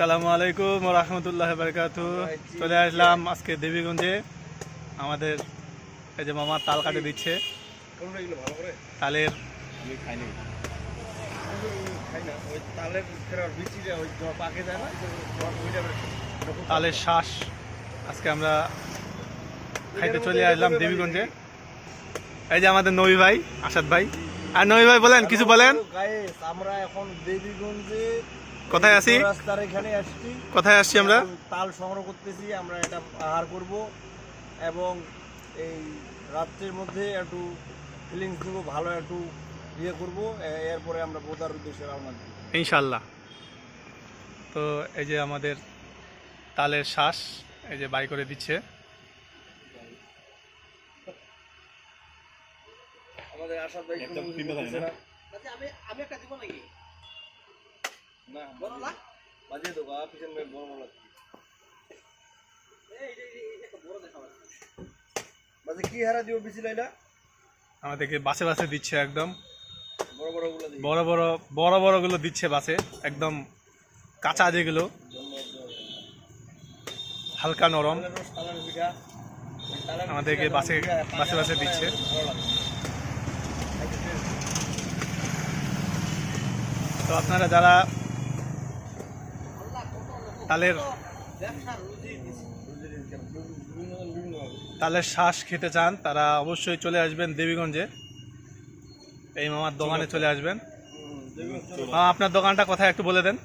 আসসালামু আলাইকুম ওয়া রাহমাতুল্লাহি ওয়া বারাকাতুহু। চলে আসলাম আজকে দেবীগঞ্জে। আমাদের এই যে মামা তাল কাটে দিচ্ছে। তালের তালের শ্বাস আজকে আমরা খাইতে চলে আসলাম দেবীগঞ্জে। এই যে আমাদের নবী ভাই, আসাদ ভাই। আর নবী ভাই বলেন, কিছু বলেন। আমরা এখন দেবীগঞ্জে কোথায় আছি? রাস্তার এখানে আসছি। কোথায় আসছি আমরা? তাল সংগ্রহ করতেছি, আমরা এটা আহার করব এবং এই রাত্রের মধ্যে একটু ফিলিংস দেবো, ভালো একটু ইয়ে করবো, এরপরে আমরা বোদার উদ্দেশ্যে রওনা দিব ইনশাল্লাহ। তো এই যে আমাদের তালের শ্বাস এই যে বাই করে দিচ্ছে আমাদের আশা ভাই। আমি একটা দিব নাকি? না বড় না বাজে তো গা পিছন মে বড় বড় এই একটা বড় দেখা যাচ্ছে। বাজে কি হারা দিও বেশি লাইলা? আমাদেরকে বাসে বাসে দিচ্ছে, একদম বড় বড় গুলো দিই, বড় বড় গুলো দিচ্ছে বাসে, একদম কাঁচা যেগুলো হালকা নরম আমাদেরকে বাসে বাসে বাসে দিচ্ছে। তো আপনারা যারা তালের শ্বাস খেতে চান তারা অবশ্যই চলে আসবেন দেবীগঞ্জে। এই মামার দোকানে চলে আসবেন। আপনার দোকানটা কোথায় একটু বলে দেন।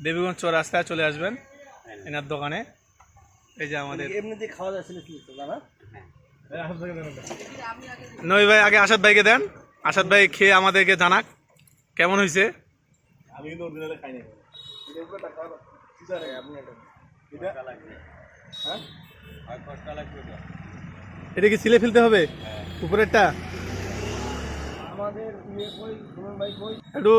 দেবীগঞ্জ চৌরাস্তায় চলে আসবেন এনার দোকানে। এই যে আমাদের এমনিতে খাওয়া যাচ্ছিল দাদা। নই ভাই, আগে আসাদ ভাইকে দেন। আসাদ ভাই খেয়ে আমাদেরকে জানাক কেমন হয়েছে। আমি কিন্তু অরিজিনালি খাই নাই। এটা উপরে টাকা কি জানে আপনি? এটা হ্যাঁ আর কষ্ট লাগবে। এটা কি ছিলে ফেলতে হবে উপরেরটা? আমাদের ইয়ে কই সুমন ভাই কই? একটু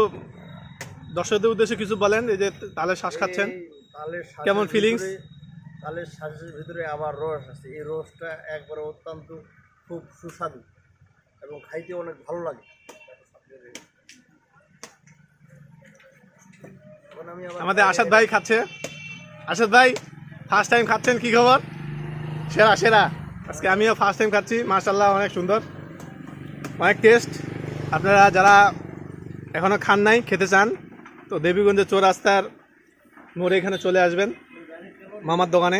দর্শকদের উদ্দেশ্যে কিছু বলেন। এই যে তালের শ্বাস খাচ্ছেন, তালের কেমন ফিলিংস? তালের শ্বাসের ভিতরে আবার রস আছে। এই রসটা একবারে অত্যন্ত খুব সুস্বাদু এবং খাইতে অনেক ভালো লাগে। আমাদের আসাদ ভাই খাচ্ছে। আসাদ ভাই ফার্স্ট টাইম খাচ্ছেন, কি খবর? সেরা সেরা। আজকে আমিও ফার্স্ট টাইম খাচ্ছি, মাশাআল্লাহ অনেক সুন্দর, অনেক টেস্ট। আপনারা যারা এখনও খান নাই, খেতে চান, তো দেবীগঞ্জের চৌরাস্তার মোড়ে এখানে চলে আসবেন মামার দোকানে।